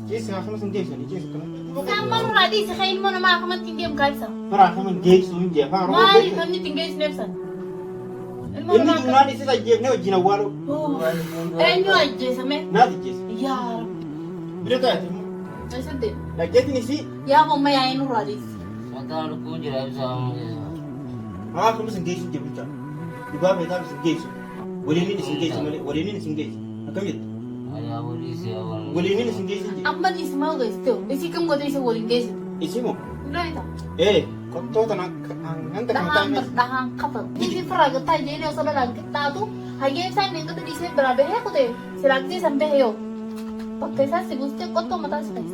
جيس خلاص نجيس يعني جيس Sama radi sakain mo na makaman tindiam kalsa. فرا كمان جيس ونجي فا Mari kami tinggay nefsan. Ilmo na إني makaman. جنادي سيدا جيب نو جينا والو Enyo ajje same. نادي جيس Ya. بريتا Asante. لا جيتني سي Ya mo mayain radi. Mata lu pun jadi bisa ngomong. ها خلاص نجيس جيب بيتا يبقى بيتا بس نجيس وليني نسنجيس وليني نسنجيس أكمل Ayah boleh siapa? وليني نسنجيس Amma di semua guys tuh. Isi kamu gak bisa woling guys. اسمه Udah itu. إيه كنت أنا أنت كم Dahang تاني berdahang kapal. Ini peragat aja ini usah lagi tahu. Hanya saya nih kata di sini berapa ya aku deh. Silagi sampai yo. Pakai saya sih gusti kok tuh mata space.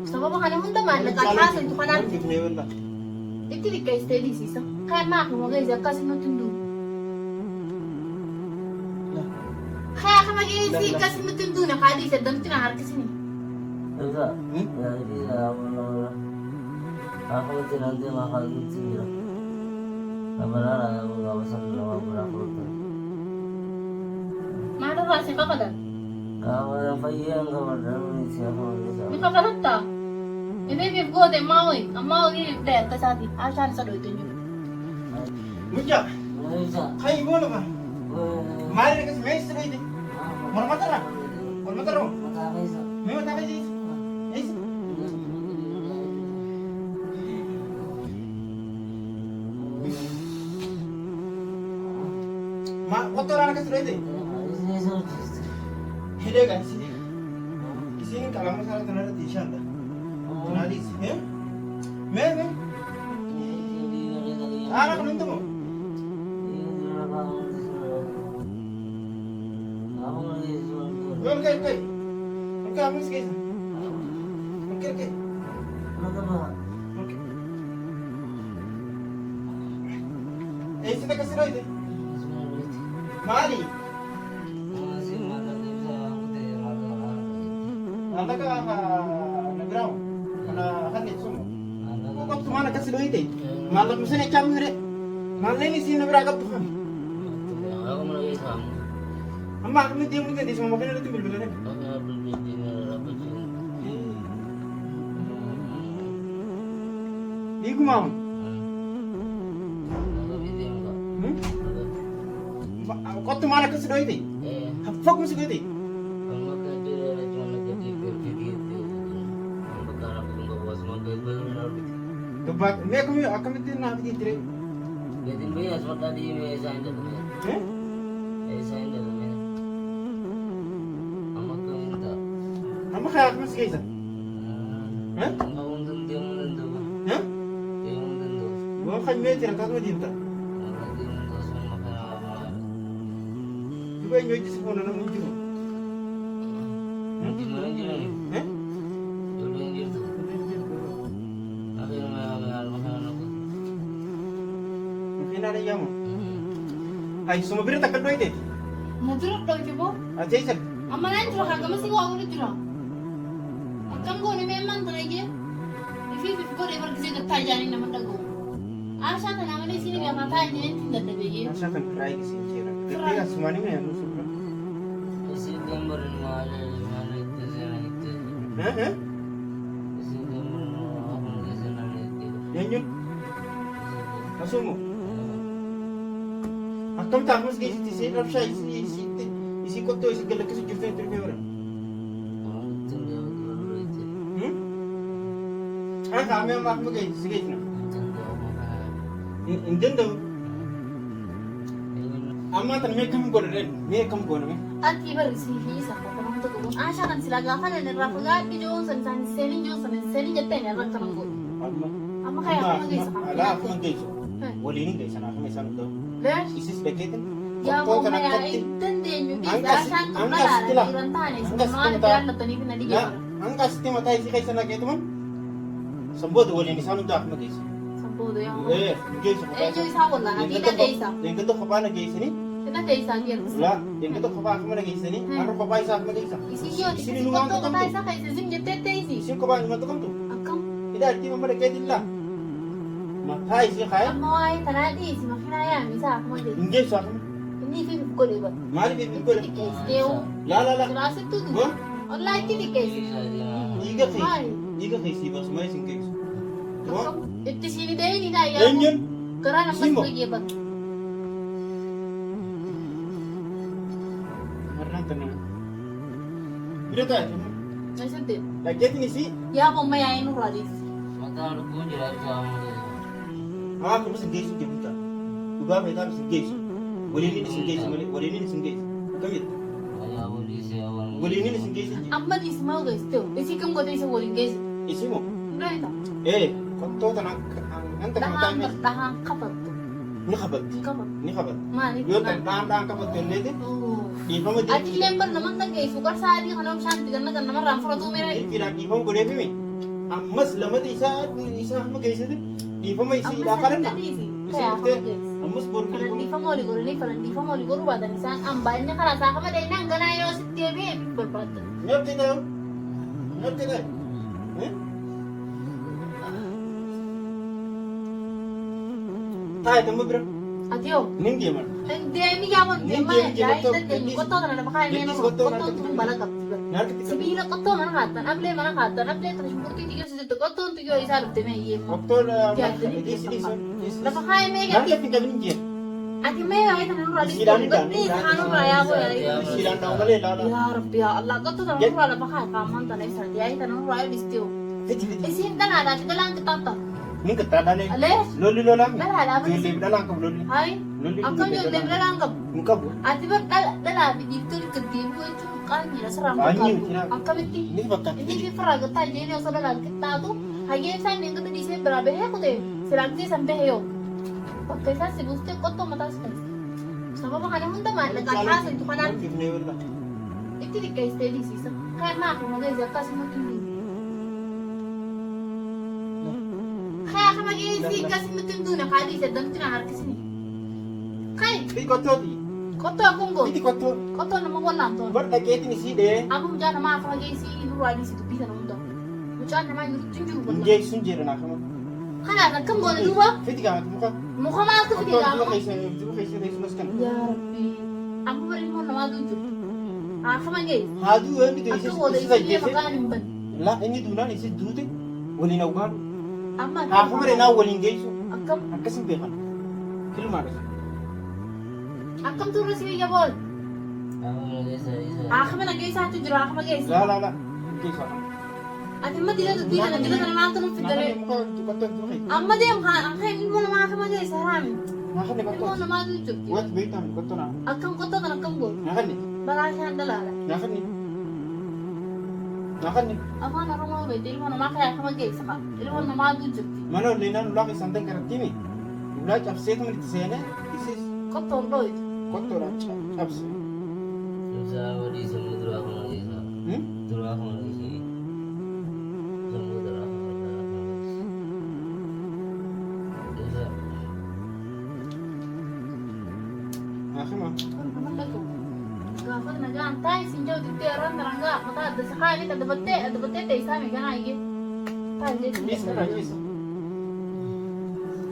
Sama apa kan hunda mana kata itu kanan. Itu di guys tadi sih so. Kayak mak mau guys ya kasih nonton dulu. Kayak kamu guys sih kasih nonton dulu nak kadi sedang tuh nahar kesini. Bisa. Jadi aku mesti nanti makan sendiri. Sebenarnya aku nggak pesan sama berapa tuh. Mana rasa kakak dah? Kamu yang payah kamu dari siapa? Ini kakak tak? Ini biar gue deh mau ini deh kesati. Asal sadu itu juga. مجا Bisa. خي بولا ما ما لك اسمه ايش سويتي مر مطر مر مطر Mata bisa. مين مطر ايش ايش ما قطر انا كسويتي هديك سيدي سيدي كلام سارة تنادي تيشان ده تنادي سيدي مين انا كنت مو اوكي اوكي اوكي عمس كيس اوكي اوكي اوكي ايش ده كسويتي مالي عندك نجراو انا خليت سمو كنت ما انا كسلويتي ما لك مسني كم هره ما لين سي نبرا كتخم Aku mau lagi sama. اما كم دي ممكن دي سمو مكان تبل بلن Aku belum jadi dapat sih. دي كمان Aku bisa enggak. كنت ما انا كسلويتي فوق مسكويتي Kamu kerja ada cuma jadi gitu. Kamu sekarang belum bawa semua belum harus. تبات ميكم اكم دي نا دي تري Jadi biasa seperti tadi biasa aja tuh. Biasa aja tuh. Kamu tuh minta. اما خيار مسكيسه ها Kamu untung dia untung. ها Dia untung. ما خد ميتي ركعت ودي انت Kalau dia untung semua kayak يبقى يجي سكون انا من جوا di mana aja nih? ها Dulu yang gitu. Aku yang makan aku. فين على يوم هاي سمو بيرتا كدويتي Nadurok daw coba. اتيسك Amma na intro ka masih ko ako nito. Akam ko ni memang talaga. Ifi ko rin kasi nagtayanin naman dago. Asa ka naman ni sini nga matay ni tinda tabi. عشان كان رايك سيكيرا كده اسمعني ما ينوس Isi gambar mana itu sana itu. ها ها Isi gambar apa di sana itu. ينجن اسمو أكم تعمل سكيس تسي رفشة يسي كتو يسي قلك يسي جفتين تربي ورا Itu dia dulu itu. أنا كامي ما أحمد كي سكيسنا Itu dia makan. إندن دو أما تنمي كم قرن مي كم قرن At iba rin si Hisa ko kung ito ko. Asa kan sila gafa na ni Rafaga ni Johnson san selling jete ni rak tanong ko. Amma kaya ako mag-isa ka. لا أحمد كيسو وليني كيسو أنا أحمد سانو دو Besh. إسيس بكيتن Ya mo maya intende nyo bis asa ko na irantane sa mga nagyan na tanig na لا digyan. أنك أستي متى يسي كيسو نكيتو من سمبود وليني سانو دو أحمد كيسو Sampudo yung. إيه كيسو Eh, yung isa wala na. Kita de isa. Yang kedua kepala كيسني Kita de isa. Yes. لا yang kedua kepala كمان كيسني أنا kepala إسا أحمد كيسا Isi yun. Isi ko to katay sa kay sa jete isi. إسي kepala لما تكمتو Akam. إذا أنت ما مرة كيد الله ما هاي إسي خايف Amma ay tanadi si makinaya isa ako mag إنجيل صاحب Hindi fi ko diba. ما لي بيقول Ikis keo. لا لا لا Klase to ها do. Wallahi itti xiqqeessi. Dhiiga kee Maali? dhiiga kee si baasuma isin geessu. Itti siini deeyini naa yaa. Eenyuun? Garaa namatti Simo. fayyee bakka. Har'aan kana. Bira taa'e. Eessatti? Dhaggeettiin isii. Yaa bomma yaa'ee nurraa deessi. Mataan lubbuu jira isaa malee. Haa kuma isin geessu jedhu ta'a. Dhugaa beekaa isin geessu. Waliin isin geessu malee waliin isin geessu. Akkamitti? Ayaa walii seewwan. Waliin isin geessu jedhu. Amma dhiisimaa ogeessite isii kam godhee isa waliin geessi. Isii moo? Gaayita. Qottoota anta kan Dhahaan taa'e dhahaan qabattu. ni qabatti. Qabattu. Ni qabatti. Maaliif? Yoo ta'an qabattu illee dhiifama Ati illee bar naman dhageessu qarsaa adii kana bishaan ganna kan namarraan fudhatuu mire. Dhiifidhaan dhiifama godheefime. Ammas lamata isaa hamma geessite dhiifama isiidhaa kadhanna. Ammas boru dhiifama. Dhiifama olii godhanii falan dhiifama olii godhuu baatan isaan hambaa inni karaa isaa kama deeynaan ganaa yoo sitti deebi'e barbaadda. Nyaatte ta'u. Nyaatte ta'e. Taa'e tamma bira. Ati yoo Nin deeman. deemi yaamon deemaa yaa'ii dandeenyu qottoo kana lafa kaa'ee nama qottoon tun bala qabdi. Nyaatte Sibiila qottoo mana kaattan ablee mana kaattan ablee kana shunkurtii xiyyoo sitti qottoon xiyyoo isaa dhufte mee hiyyeemma. Qottoodha. Jaalatanii Dhiisi dhiisi. Lafa kaa'ee mee Nyaatte gadi. fi qabni jee. Ati mee yaa'ii kana nurraa Isiidhaan dhiistu hidhaan. badii isaanurraa yaa'uu yaa'ii. Isiidhaan ta'u malee ilaala. Yaa Rabbi yaa Allah qottoo kana nurraa lafa kaa'ee qaamaan tana ibsatti yaa'ii kana nurraa yoo dhiiste yoo. Fiti fiti. Isiin dhalaadhaati dhalaan qixxaata. Nin kattaadhaane. Alee Lolli lolaan. dhalaadhaa Ijoollee dhalaan qabu lolli. Hayi Lolli akkam ijoollee dhalaan qabu. hin qabu. Ati bar dhalaa fi dhiiftoo gaddeebi'uu jechuun qaanyiidha sirraan Qaanyii fakkaatu. miti. Akkamitti? Ni fakkaatti. Inni fi firraa gattaa ijeeni osoo dhalaan qixxaatu hayyee isaa inni gata dhiisee biraa bahee kute silaamtee san bahe yoo. Bakka isaa si buustee qottoo mataa si taasisa. Sababa kana hunda maallaqaa taasisu kanaan itti xiqqeessitee dhiisiisa. Kan naa fi mageessi akkasumatti hin dhiisu. Kaya ka mag-iisi kasi matunduna ka di sa dam tinaharkisini. Kay, Fiti qottooti. koto akong go. Fiti qottoo. Koto na mawala to. Bar dhageetiin isii dhee. Ako mo dyan na mga kamag-iisi inuruan si Tupita na mundo. Mucaan naman yung tunjuru ba? Hin geessu hin jedhan akkama. Kana nagkam go na duwa. Fiti gaafatu muka. Mukha mga ito Qottoo pinila duba ako. keessa teessumas kana. Ya Rabbi. Ako pa rin mo na madunjur. Ah, kamag-iisi. Haaduu wanti ta'e Ako go na isa isi geesse. makanin ban. La inni duunaan isi duute waliin awwaalu. Amma. Haafuma malee naa waliin geessu. Akam. Akkasin beekan. Filmaadha. Akam turre si Yabol. Ako nag-isa isa. Ah, kami nag-iisa ito jura. Ako mag-iisi. La. Geessa. Ati ma dila dila na naman ito ng fitare. Muka qottoo duuke. Amma din ang kain mo na mga kamag-iisi. Harami. Nakan ni Hindi mo qottoo. na madunjur. Wat beektan qottoo na. Akam koto ka nakam go. Nakan ni. Baka siya ang dalala. Nakan ni. Nakan ni. Ako na rin mo ba? Dili mo na makaya ka mag-iisa ka. Dili mo na madunjur. Mana linan ulaki santan karatimi. Ulaki chapseetu maliti seene. Isis Koto loy. qottoo na chapse. Isa walii samudra ako nag-isa. Dura ako nag-isa. Samudra ako nag-isa. Isa. Nakama. Ano naman lago? Gafag na gaan tayo. Sinjaw dito yaran narangga. Mata ada sa kanit. Ada bate tayo sa amin. Gana higit. Tayo dito. Yes kana yes.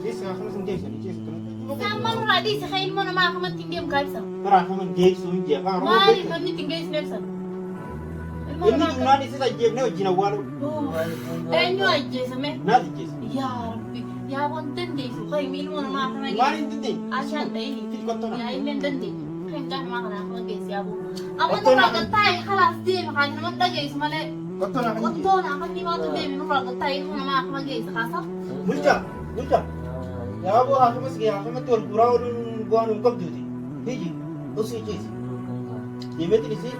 Yes nakama san geessu ni yes kana. Sama mo na di. Sakain mo na mga kamating ang kalsa. Para kama geessu hin jee. Para kama Mali. beektan. Mani tingay sinepsan. Inni duunaan isi sajjeef ne wajjin awwaalu. Enyo ajje sa me. Naati jeessa. Ya Rabbi. Ya wantan di. Sukay min mo na mga kamag-iisa. Maal hin dindee. Asyan dahil. Fiti qottoo na. Ya ilan dandi. Kaya ka naman ka mag-iisi ako. Ako Koto na- nagkakatay. Kalas di. Makanya naman tagay. Sumali. Qottoo na kan jee. Koto na. Ako di mo ito di. Nagkakatay mo na mga kamag-iisi. Kasap. Bulcha. Yaa boo haakama sige haakama tol guraa waliin bu'aan hin qabduuti. Hiji. Osoo jeessa. Deemeetiin isi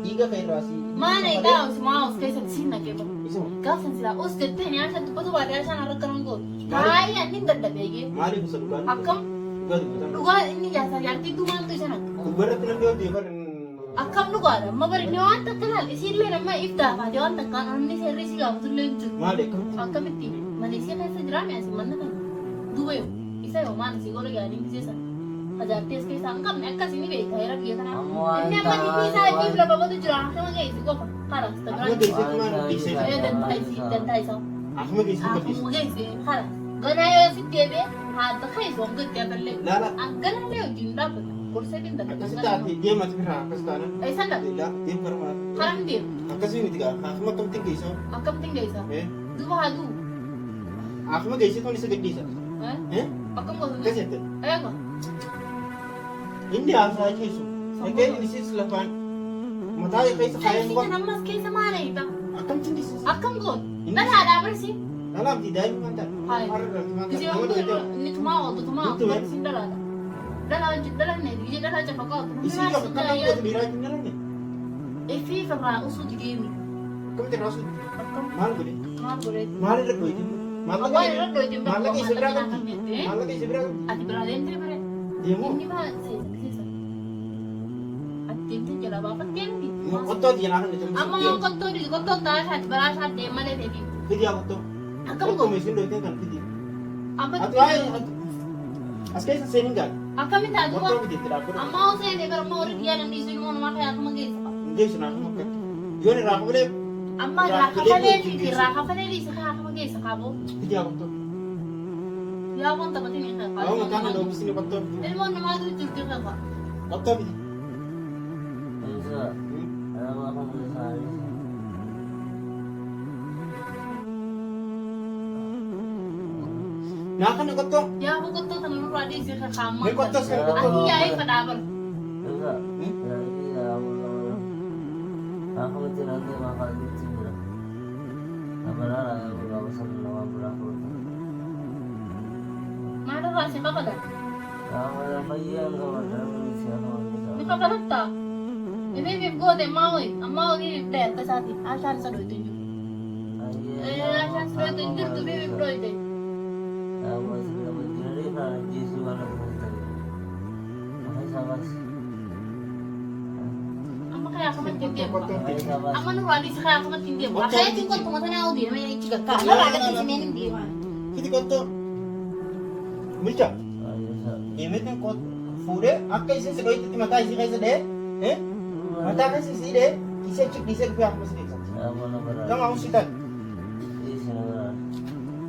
dhiiga kan irraa si. Mana ikaw si Maus keessatti siin naqee bahu. Isuma. Gaafa silaa os jettee ni asha dubbatu baadiyyaa isaan harka kanan gootu. Baay'een ni dadhabeegee. Maaliif isa dhugaan? Akkam Dhugaa dubbatan. dhugaa inni jaasaa jaartii duumaantu isa naqa. Gubbarratti namni yoo deeman. Akkam dhugaadha amma bari ni waan takka laal isiillee nama iftaa faatee waan takkaan namni seerri si gaafatullee hin jiru. Maali? Akkamitti Maleeshiyaa keessa jiraame asi manna kana. Duuba yoo isa yoo maal si gola yaadii biseessan. Ajaartee as keessaa hin qabne akkasii ni beeka heera biyya kanaa. Inni amma dhibbii isaa ifiif lafa badu jira akkama geessi qofa. Karas Akkuma tabiraa. geessitti maal dhiisee? Dantaa isaa. Akkuma geessitti Aku qabdiisa. guys, karas. Gana yo si Tebe, ada kai so gud ya dalle. Laala. Gana le ujin dapat. kursee din dalaga. Akkasi taate deemaa biraa akkas taana. Eessan dha? Deem karaa. Karaan deemu. Akkasii miti gaa akkuma kamtiin geessa. Akkamitti geessa? Eh Duuba haa du'u. akkuma geesse kun isa gadhiisa. Eh Akkam gosa? akkasitti. Eega. Inni haasaa keessu. Dhageen inni siis lafaan mataa keessa kaayeen Keessi waan kan ammas keessa maal eegda? akkamtiin dhiisisa. Akkam goon? Dhalaadhaa barsi? Dhalaamti daa'imni kan taate. Hai. Har'a dhalti kan Kisi taate. yang Nama tu dhalti. ni tumaa ooltu tumaa Betul, ooltu ya? sin dhalaadha. Dhalaa ni biyya dhalaa jafa qabu. Isi juga kan aku buat mirai punya nih. Ifi firraa usuu dideemi. Kamu tidak rasul. Akkam Malu gede. maal godhee? Malu ada kau itu. Awwaan irra dhooyte Malu lagi seberapa? kan? Malu lagi seberapa? Ati biraa deemtee bare? Dia mau. Inni maal keessa? Ati deemtee jalaa baafattee miti? Mau kotor dia nak nih. Amma waan qottoo taa'ee ati biraa isaati deemaa dheedheeti. Video aku tuh. Akkam Kau goon? mesin doi kan video. Amma Atau ay. Askai senin kan. akkamitti ati Kotor waan? video tidak aku. Amma hoo seetee gara moo horii biyyaa namni isin immoo namaa ta'e akkuma geessa qaba. Dia senang aku makan. Yo nih raku boleh. Amma irraa kafalee fi irraa kafalee dhiisa kaa akkuma geessa qabu. Video aku tuh. Yaa wanta matiin hin Aku makan ada di sini kotor. Ilmoon namaa jiru jirti irra qaba. Kotor video. Bisa. Ada apa besar? Nah kan kotor. Yaa ko qottoo kana nurraa dhiisee kakaamaa. May kotor sa Ati yaa'ee fadhaabar. Bisa. Jadi aku mesti nanti makan di sini. Apa lah? Aku nggak usah nama berapa. Maalirraa si kakada? Kamu yang bayian kamu dalam siapa Ni bisa? kakadatta? Ibibiif goote maawi. Ammaa hojii dheer tasaati. Ashaan isa dhoyte jiru. Ashaan isa dhoyte jirtu ibibiif dhoyte. Kamu sudah berdiri pada Yesus anak Tuhan. Makanya sabar. Amma kaya kamatti hin deemu. Makanya sabar. Amma nurraa dhiisee kaya kamatti hin deemu. Akkayatti qottuma sana haa deemee ichi gaggaa. Narraa gadhiisineen hin deema. Kiti kotor. Mulca. Ayo sah. Demetin kot fude akka isin sedoi itu mata isi kaisa deh. Eh? Mata kaisa isi deh. Isi cek isi rupiah masih deh. Kamu nak berapa? Kamu mau sitan. Di sini